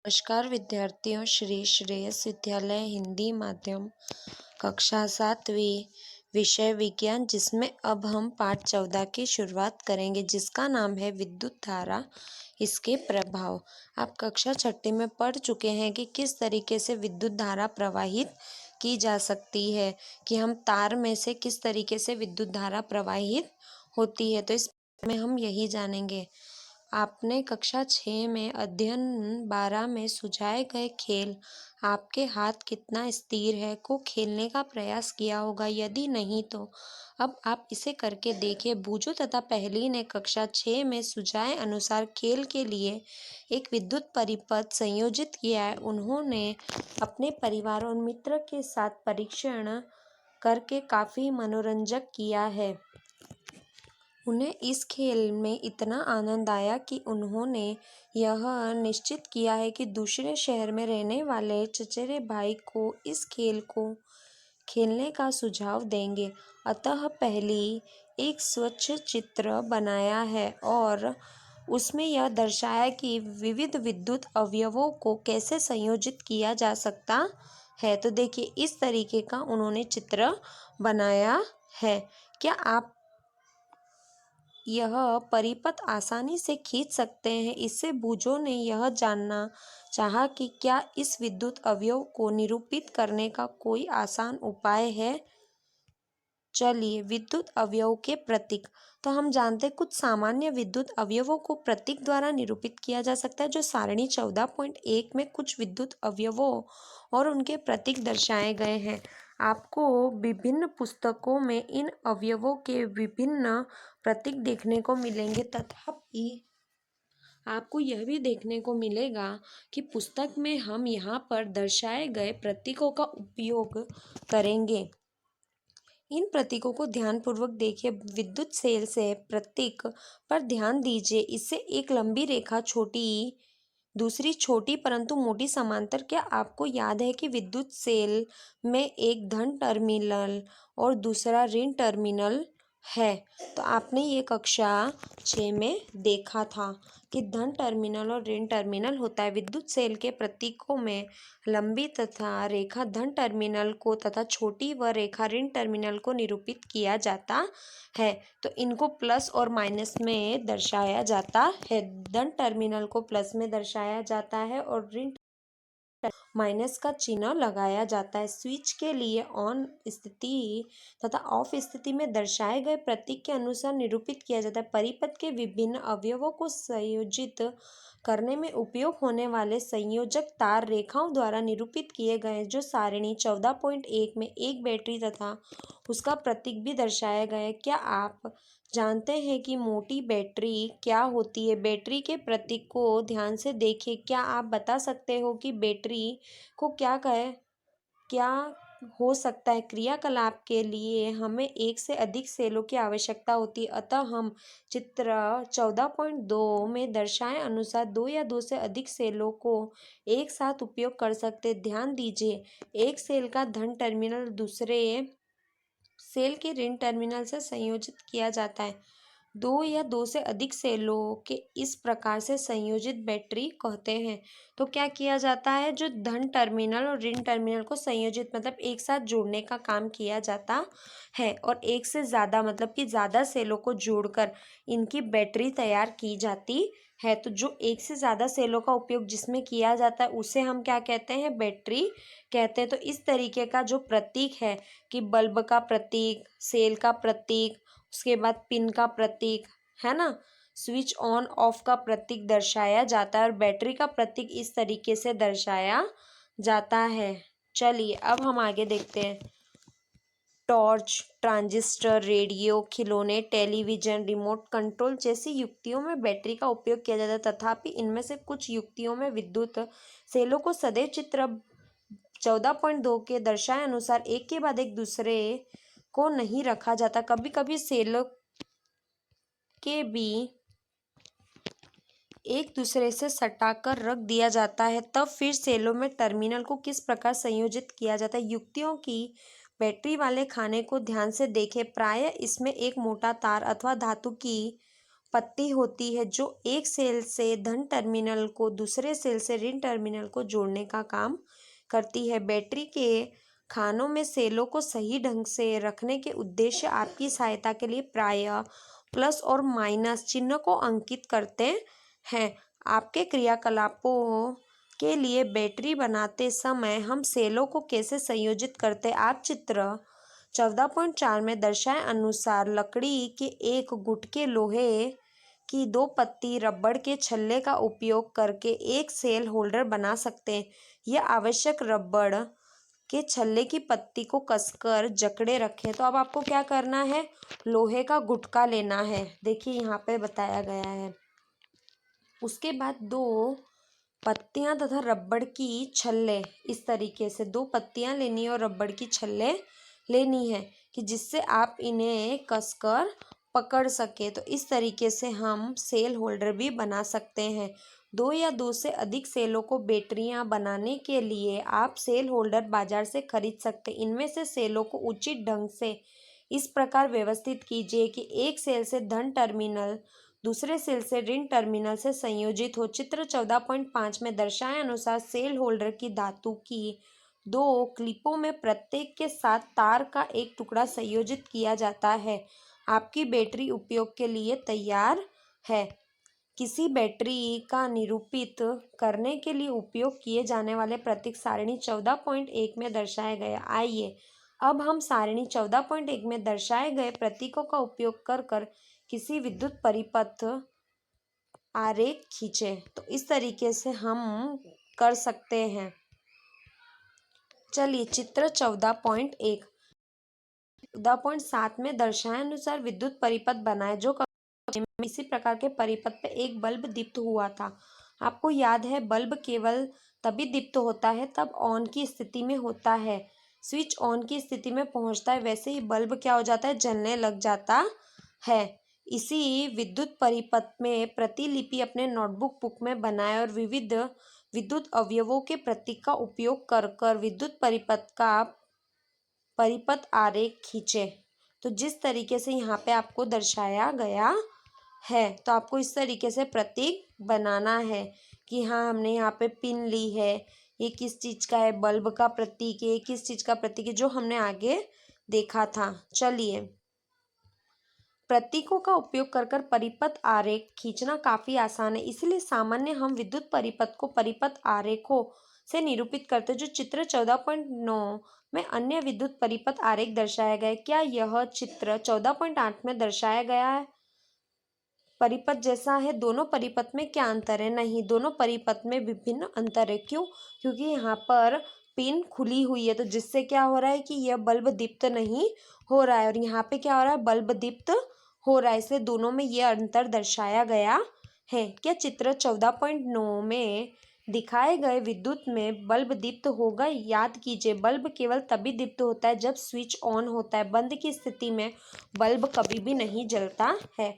नमस्कार विद्यार्थियों, श्री श्रेयस विद्यालय हिंदी माध्यम कक्षा 7वीं विषय विज्ञान, जिसमें अब हम पाठ 14 की शुरुआत करेंगे, जिसका नाम है विद्युत धारा, इसके प्रभाव। आप कक्षा 6 में पढ़ चुके हैं कि किस तरीके से विद्युत धारा प्रवाहित की जा सकती है, कि हम तार में से किस तरीके से विद्युत धारा प्रवाहित होती है। तो इस में हम यही जानेंगे। आपने कक्षा 6 में अध्ययन 12 में सुझाए गए खेल आपके हाथ कितना स्थिर है को खेलने का प्रयास किया होगा। यदि नहीं तो अब आप इसे करके देखिए। बूझो तथा पहली ने कक्षा 6 में सुझाए अनुसार खेल के लिए एक विद्युत परिपथ संयोजित किया है। उन्होंने अपने परिवार और मित्र के साथ परीक्षण करके काफ़ी मनोरंजक किया है। उन्हें इस खेल में इतना आनंद आया कि उन्होंने यह निश्चित किया है कि दूसरे शहर में रहने वाले चचेरे भाई को इस खेल को खेलने का सुझाव देंगे। अतः पहली एक स्वच्छ चित्र बनाया है और उसमें यह दर्शाया कि विविध विद्युत अवयवों को कैसे संयोजित किया जा सकता है। तो देखिए, इस तरीके का उन्होंने चित्र बनाया है। क्या आप यह परिपथ आसानी से खींच सकते हैं? इससे बूझो ने यह जानना चाहा कि क्या इस विद्युत अवयव को निरूपित करने का कोई आसान उपाय है। चलिए, विद्युत अवयव के प्रतीक। तो हम जानते हैं कुछ सामान्य विद्युत अवयवों को प्रतीक द्वारा निरूपित किया जा सकता है। जो सारणी 14.1 में कुछ विद्युत अवयवों और उनके प्रतीक दर्शाए गए हैं। आपको विभिन्न पुस्तकों में इन अवयवों के विभिन्न प्रतीक देखने को मिलेंगे, तथापि आपको यह भी देखने को मिलेगा कि पुस्तक में हम यहाँ पर दर्शाए गए प्रतीकों का उपयोग करेंगे। इन प्रतीकों को ध्यानपूर्वक देखिए। विद्युत सेल से प्रतीक पर ध्यान दीजिए। इससे एक लंबी रेखा, छोटी दूसरी छोटी परंतु मोटी समांतर। क्या आपको याद है कि विद्युत सेल में एक धन टर्मिनल और दूसरा ऋण टर्मिनल है? तो आपने ये कक्षा 6 में देखा था कि धन टर्मिनल और ऋण टर्मिनल होता है। विद्युत सेल के प्रतीकों में लंबी तथा रेखा धन टर्मिनल को तथा छोटी व रेखा ऋण टर्मिनल को निरूपित किया जाता है। तो इनको प्लस और माइनस में दर्शाया जाता है। धन टर्मिनल को प्लस में दर्शाया जाता है और ऋण माइनस का चिन्ह लगाया जाता है। स्विच के लिए ऑन स्थिति तथा ऑफ स्थिति में दर्शाए गए प्रतीक के अनुसार निरूपित किया जाता है। परिपथ के विभिन्न अवयवों को संयोजित करने में उपयोग होने वाले संयोजक तार रेखाओं द्वारा निरूपित किए गए, जो सारणी 14.1 में एक बैटरी तथा उसका प्रतीक भी दर्शाया गया है। क्या आप जानते हैं कि मोटी बैटरी क्या होती है? बैटरी के प्रतीक को ध्यान से देखिए। क्या आप बता सकते हो कि बैटरी को क्या हो सकता है? क्रियाकलाप के लिए हमें एक से अधिक सेलों की आवश्यकता होती है। अतः हम चित्र 14.2 में दर्शाए अनुसार दो या दो से अधिक सेलों को एक साथ उपयोग कर सकते। ध्यान दीजिए, एक सेल का धन टर्मिनल दूसरे सेल के ऋण टर्मिनल से संयोजित किया जाता है। दो या दो से अधिक सेलों के इस प्रकार से संयोजित बैटरी कहते हैं। तो क्या किया जाता है? जो धन टर्मिनल और ऋण टर्मिनल को संयोजित मतलब एक साथ जोड़ने का काम किया जाता है, और एक से ज़्यादा मतलब कि ज़्यादा सेलों को जोड़कर इनकी बैटरी तैयार की जाती है। तो जो एक से ज़्यादा सेलों का उपयोग जिसमें किया जाता है उसे हम क्या कहते हैं? बैटरी कहते हैं। तो इस तरीके का जो प्रतीक है कि बल्ब का प्रतीक, सेल का प्रतीक, उसके बाद पिन का प्रतीक, है ना, स्विच ऑन ऑफ का प्रतीक दर्शाया जाता है और बैटरी का प्रतीक इस तरीके से दर्शाया जाता है। चलिए, अब हम आगे देखते हैं। टॉर्च, ट्रांजिस्टर, रेडियो, खिलौने, टेलीविज़न, रिमोट कंट्रोल जैसी युक्तियों में बैटरी का उपयोग किया जाता है। तथापि इनमें से कुछ युक्तियों में विद्युत सेलों को सदैव चित्र 14.2 के दर्शाए अनुसार एक के बाद एक दूसरे को नहीं रखा जाता। कभी कभी सेलों के भी एक दूसरे से सटाकर रख दिया जाता है। तब फिर सेलों में टर्मिनल को किस प्रकार संयोजित किया जाता है? युक्तियों की बैटरी वाले खाने को ध्यान से देखें। प्रायः इसमें एक मोटा तार अथवा धातु की पत्ती होती है जो एक सेल से धन टर्मिनल को दूसरे सेल से ऋण टर्मिनल को जोड़ने का काम करती है। बैटरी के खानों में सेलों को सही ढंग से रखने के उद्देश्य आपकी सहायता के लिए प्रायः प्लस और माइनस चिन्ह को अंकित करते हैं। आपके क्रियाकलापों के लिए बैटरी बनाते समय हम सेलों को कैसे संयोजित करते हैं, आप चित्र 14.4 में दर्शाए अनुसार लकड़ी के एक गुटके लोहे की 2 पत्ती रबड़ के छल्ले का उपयोग करके एक सेल होल्डर बना सकते हैं। यह आवश्यक रबड़ के छल्ले की पत्ती को कसकर जकड़े रखें। तो अब आपको क्या करना है, लोहे का गुटका लेना है, देखिए यहाँ पे बताया गया है। उसके बाद 2 पत्तियां तथा रबड़ की छल्ले, इस तरीके से 2 पत्तियां लेनी है और रबड़ की छल्ले लेनी है कि जिससे आप इन्हें कसकर पकड़ सके। तो इस तरीके से हम सेल होल्डर भी बना सकते हैं। 2 या 2 से अधिक सेलों को बैटरियां बनाने के लिए आप सेल होल्डर बाजार से खरीद सकते हैं। इनमें से सेलों को उचित ढंग से इस प्रकार व्यवस्थित कीजिए कि एक सेल से धन टर्मिनल दूसरे सेल से ऋण टर्मिनल से संयोजित हो। चित्र 14.5 में दर्शाए अनुसार सेल होल्डर की धातु की 2 क्लिपों में प्रत्येक के साथ तार का एक टुकड़ा संयोजित किया जाता है। आपकी बैटरी उपयोग के लिए तैयार है। किसी बैटरी का निरूपित करने के लिए उपयोग किए जाने वाले प्रतीक सारणी 14.1 में दर्शाए गए। आइए अब हम सारणी 14.1 में दर्शाए गए प्रतीकों का उपयोग कर किसी विद्युत परिपथ आरेख खींचें। तो इस तरीके से हम कर सकते हैं। चलिए चित्र 14.1 14.7 में दर्शाए अनुसार विद्युत परिपथ बनाए जो इसी प्रकार के परिपथ पे एक बल्ब दीप्त हुआ था। आपको याद है बल्ब केवल तभी दीप्त होता है तब ऑन की स्थिति में होता है। स्विच ऑन की स्थिति में पहुंचता है वैसे ही बल्ब क्या हो जाता है, जलने लग जाता है। इसी विद्युत परिपथ में प्रतिलिपि अपने नोटबुक बुक में बनाए और विविध विद्युत अवयवों के प्रतीक का उपयोग कर विद्युत परिपथ आरेख खींचे। तो जिस तरीके से यहाँ पे आपको दर्शाया गया है, तो आपको इस तरीके से प्रतीक बनाना है कि हाँ हमने यहाँ पे पिन ली है, ये किस चीज़ का है, बल्ब का प्रतीक है, किस चीज़ का प्रतीक है, जो हमने आगे देखा था। चलिए प्रतीकों का उपयोग कर परिपथ आरेख खींचना काफ़ी आसान है, इसलिए सामान्य हम विद्युत परिपथ को परिपथ आरेखों से निरूपित करते हैं जो चित्र 14.9 में अन्य विद्युत परिपथ आरेख दर्शाया गया है। क्या यह चित्र 14.8 में दर्शाया गया है परिपथ जैसा है? दोनों परिपथ में क्या अंतर है? नहीं, दोनों परिपथ में विभिन्न अंतर है। क्यों? क्योंकि यहाँ पर पिन खुली हुई है तो जिससे क्या हो रहा है कि यह बल्ब दीप्त नहीं हो रहा है और यहाँ पे क्या हो रहा है, बल्ब दीप्त हो रहा है, इसलिए दोनों में यह अंतर दर्शाया गया है। क्या चित्र 14.9 में दिखाए गए विद्युत में बल्ब दीप्त होगा? याद कीजिए बल्ब केवल तभी दीप्त होता है जब स्विच ऑन होता है, बंद की स्थिति में बल्ब कभी भी नहीं जलता है।